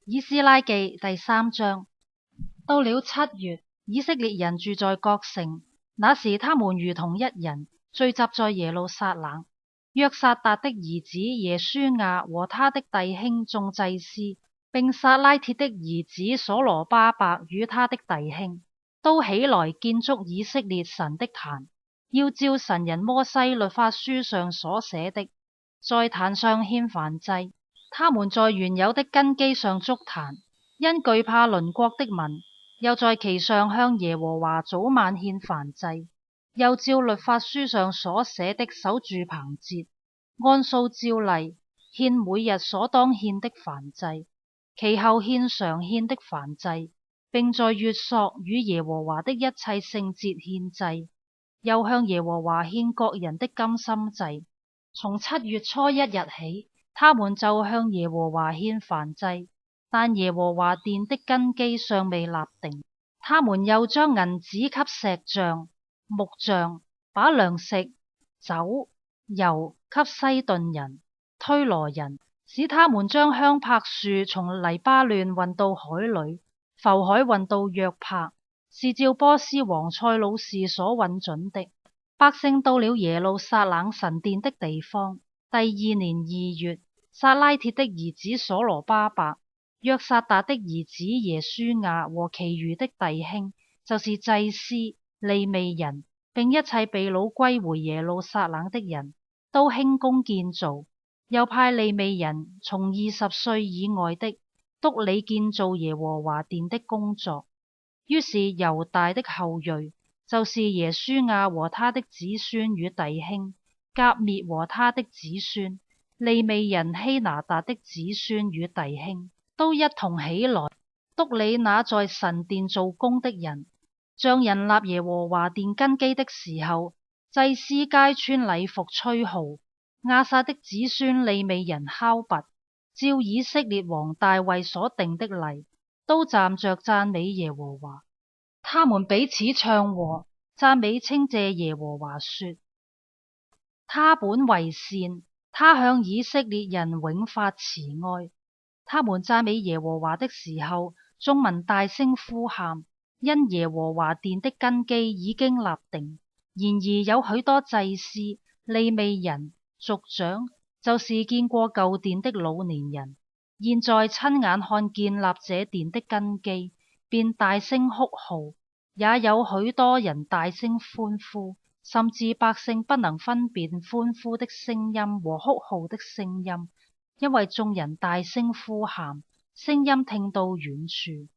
以斯拉記第3章。到了7月，以色列人住在各城，那時他們如同一人，聚集在耶路撒冷。約撒達的兒子耶書亞和他的弟兄眾祭司，並撒拉鐵的兒子所羅巴伯與他的弟兄，都起來建築以色列神的壇，要照神人摩西律法書上所寫的，在壇上獻燔祭。他們在原有的根基上築壇，因懼怕鄰國的民，又在其上向耶和華早晚獻燔祭，又照律法書上所寫的守住棚節，按數照例獻每日所當獻的燔祭，其後獻常獻的燔祭，並在月朔與耶和華的一切聖節獻祭，又向耶和華獻各人的甘心祭。從7月初1日起，他們就向耶和華獻燔祭，但耶和華殿的根基尚未立定。他們又將銀子給石匠、木匠，把糧食、酒、油給西頓人、推羅人，使他們將香柏樹從黎巴嫩運到海裏，浮海運到約帕，是照波斯王塞魯士所允准的。百姓到了耶路撒冷神殿的地方，第2年2月，撒拉鐵的兒子所羅巴伯、約撒達的兒子耶書亞和其餘的弟兄，就是祭司、利未人，並一切被擄歸回耶路撒冷的人，都興工建造，又派利未人從20歲以外的督理建造耶和華殿的工作。於是猶大的後裔，就是耶書亞和他的子孫與弟兄，甲篾和他的子孫，利未人希拿達的子孫與弟兄，都一同起來，督理那在神殿做工的人。匠人立耶和華殿根基的時候，祭司皆穿禮服吹號，亞薩的子孫利未人敲鈸，照以色列王大衛所定的例，都站着讚美耶和華。他們彼此唱和，讚美稱謝耶和華說：他本為善，他向以色列人永發慈愛。他們讚美耶和華的時候，眾民大聲呼喊，因耶和華殿的根基已經立定。然而有許多祭司、利未人、族長，就是見過舊殿的老年人，現在親眼看建立這殿的根基，便大聲哭號，也有許多人大聲歡呼，甚至百姓不能分辨歡呼的聲音和哭號的聲音，因為眾人大聲呼喊，聲音聽到遠處。